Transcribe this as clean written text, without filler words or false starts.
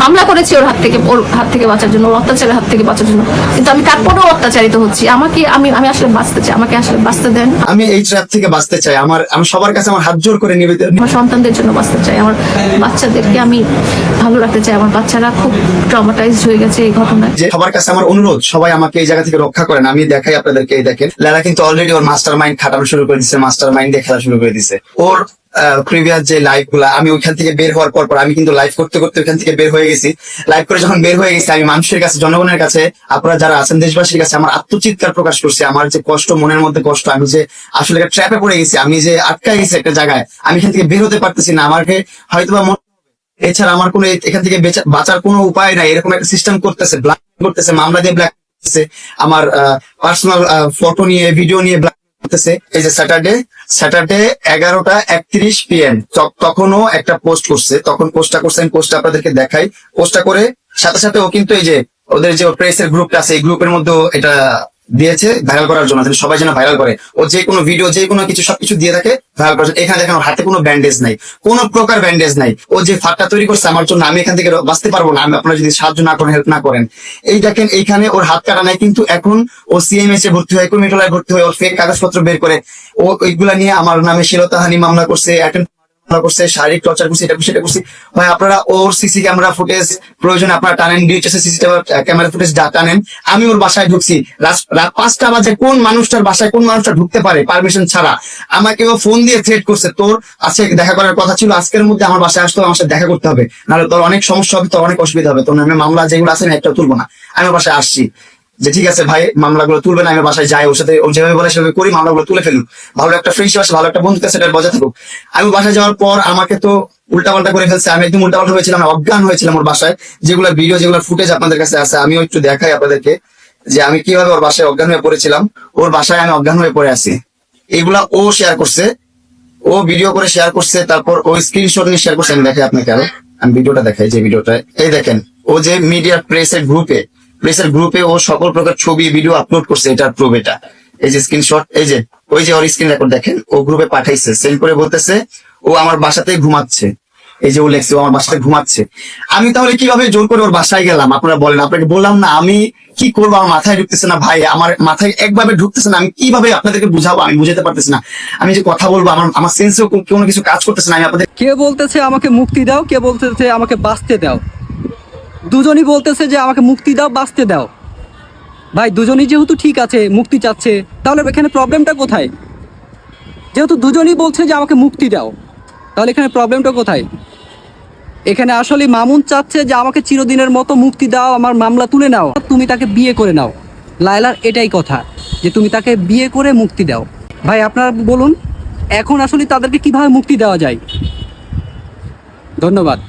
মামলা করেছি ওর হাত থেকে বাঁচার জন্য, ওর অত্যাচারের হাত থেকে বাঁচার জন্য, কিন্তু আমি তারপরেও অত্যাচারিত হচ্ছি। আমি আসলে বাঁচতে চাই, আমাকে আসলে বাঁচতে দেন। আমি এই ট্র্যাপ থেকে বাঁচতে চাই। আমি সবার কাছে আমার হাত জোর করে নিবেদন, আমার সন্তানদের জন্য বাঁচতে চাই, আমার বাচ্চাদেরকে আমি ভালো রাখতে চাই। আমার বাচ্চারা খুব ট্রমাটাইজড হয়ে গেছে এই ঘটনায়। যে সবার কাছে আমার অনুরোধ, সবাই আমাকে এই জায়গা থেকে রক্ষা করেন। আমি দেখাই আপনাদেরকে, এই দেখেন লেলা কিন্তু অলরেডি ওর মাস্টার মাইন্ড খাটানো শুরু করে দিচ্ছে, মাস্টার মাইন্ড দিয়ে খেলা শুরু করে দিচ্ছে। ওর প্রিভিয়াস যে লাইভ গুলা, আমি ওইখান থেকে বের হওয়ার পর আমি কিন্তু লাইভ করতে করতে ওইখান থেকে বের হয়ে গেছি। লাইভ করে যখন বের হয়ে গেছি, আমি মানুষের কাছে, জনগণের কাছে, আপনারা যারা আছেন দেশবাসীর কাছে আমার আত্মচিৎকার প্রকাশ করছি। আমার যে কষ্ট, মনের মধ্যে কষ্ট, আমি যে আসলে একটা ট্র্যাপে পড়ে গেছি, আমি যে আটকা গেছি একটা জায়গায়, আমি এখান থেকে বের হতে পারতেছি না। আমাকে হয়তোবা এছাড়া আমার কোনো এখান থেকে বাঁচার কোনো উপায় নাই। এরকম একটা সিস্টেম করতেছে, ব্ল্যাক করতেছে, মামলা দিয়ে ব্ল্যাক করতেছে, আমার পার্সোনাল ফটো নিয়ে, ভিডিও নিয়ে ব্ল্যাক করতেছে। এই যে স্যাটারডে 11:31 PM তখনও একটা পোস্ট করছে, তখন পোস্টটা করছে, আমি পোস্টটা আপনাদেরকে দেখাই। পোস্টটা করে সাথে সাথে ও কিন্তু এই যে ওদের যে প্রেসের গ্রুপটা আছে, এই গ্রুপের মধ্যে এটা দিয়েছে ভাইরাল করার জন্য, সবাই যেন ভাইরাল করে। ও যে কোনো ভিডিও, যে কোনো কিছু সবকিছু দিয়ে থাকে ভাইরাল করার জন্য। এখানে দেখেন ওর হাতে কোনো ব্যান্ডেজ নাই, কোনো প্রকার ব্যান্ডেজ নাই। ও যে ফাঁকটা তৈরি করছে আমার জন্য, আমি এখান থেকে বাঁচতে পারবো না আমি আপনারা যদি সাহায্য না করেন, হেল্প না করেন। এই দেখেন এইখানে ওর হাত কাটা নাই, কিন্তু এখন ও সিএমএস এ ভর্তি হয়, মেট্রোলায় ভর্তি হয়, ওর ফেক কাগজপত্র বের করে ও ওইগুলা নিয়ে আমার নামে শ্লীলতাহানি মামলা করছে, করছে, শারীরিক টর্চার করছে, এটা করছে, এটা করছে। ভাই আপনারা ওর সিসি ক্যামেরা ফুটেজ প্রয়োজনে আপনারা টানেন, ডিএইচএস সিসি ক্যামেরা ফুটেজ টানেন। আমি ওর বাসায় ঢুকছি রাত 5টা বাজে, কোন মানুষটার বাসায় কোন মানুষটা ঢুকতে পারে পারমিশন ছাড়া? আমাকে ও ফোন দিয়ে থ্রেট করছে, তোর আজকে দেখা করার কথা ছিল, আজকের মধ্যে আমার বাসায় আসতে হবে, আমার সাথে দেখা করতে হবে, নাহলে তোর অনেক সমস্যা হবে, তোর অনেক অসুবিধা হবে, তোর নামে মামলা যেগুলো আছে আমি একটা তুলবো না। আমি ওর বাসায় আসছি যে ঠিক আছে ভাই, মামলাগুলো তুলবেন, আমি বাসায় যাই, ওর সাথে ও যেভাবে বলে সেভাবে করি, মামলাগুলো তুলে ফেলুন, ভালো একটা ফ্রেন্ডশিপ আছে, ভালো একটা বন্ধুত্ব আছে, সেটা বজায় থাকুক। আমি বাসায় যাওয়ার পর আমাকে তো উল্টাপাল্টা করে ফেলছে, আমি একদম উল্টাপাল্টা হয়েছিলাম, অজ্ঞান হয়েছিলাম ওর বাসায়। যেগুলো ভিডিও, যেগুলো ফুটেজ আপনাদের কাছে আছে, আমিও একটু দেখাই আপনাদেরকে যে আমি কিভাবে ওর বাসায় অজ্ঞান হয়ে পড়েছিলাম। ওর বাসায় আমি অজ্ঞান হয়ে পড়ে আছি, এগুলা ও শেয়ার করছে, ও ভিডিও করে শেয়ার করছে, তারপর ও স্ক্রিনশট নিয়ে শেয়ার করছে। আমি দেখাই আপনাকে, আরো আমি ভিডিওটা দেখাই, যে ভিডিওটা এই দেখেন, ও যে মিডিয়া প্রেসের গ্রুপে ও সকল প্রকার ছবি ভিডিও আপলোড করছে, এটার প্রুফ এটা। এই যে স্ক্রিনশট, এই যে ওই যে ওর স্ক্রিন রেকর্ড দেখেন, ও গ্রুপে পাঠাইছে, সেন্ড করে বলতেছে ও আমার বাসাতেই ঘুমাচ্ছে। এই যে ও লেখছে ও আমার বাসাতে ঘুমাচ্ছে। আমি তাহলে কিভাবে জোর করে ওর বাসায় গেলাম আপনারা বলেন? আপনাকে বললাম না, আমি কি করবো, আমার মাথায় ঢুকতেছে না ভাই, আমার মাথায় একভাবে ঢুকতেছে না। আমি কিভাবে আপনাদেরকে বুঝাবো, আমি বুঝাতে পারতেছি না। আমি যে কথা বলবো, আমার সেন্সেও কোনো কিছু কাজ করতেছে না। আমি আপনাদের, কে বলতেছে আমাকে মুক্তি দাও, কে বলতেছে আমাকে বাঁচতে দাও। দুজনই বলতেছে যে আমাকে মুক্তি দাও, বাঁচতে দাও। ভাই দুজনই যেহেতু ঠিক আছে, মুক্তি চাচ্ছে, তাহলে এখানে প্রবলেমটা কোথায়? যেহেতু দুজনই বলছে যে আমাকে মুক্তি দাও, তাহলে এখানে প্রবলেমটা কোথায়? এখানে আসলে মামুন চাচ্ছে যে আমাকে চিরদিনের মতো মুক্তি দাও, আমার মামলা তুলে নাও, তুমি তাকে বিয়ে করে নাও। লায়লার এটাই কথা যে তুমি তাকে বিয়ে করে মুক্তি দাও। ভাই আপনারা বলুন এখন আসলে তাদেরকে কিভাবে মুক্তি দেওয়া যায়? ধন্যবাদ।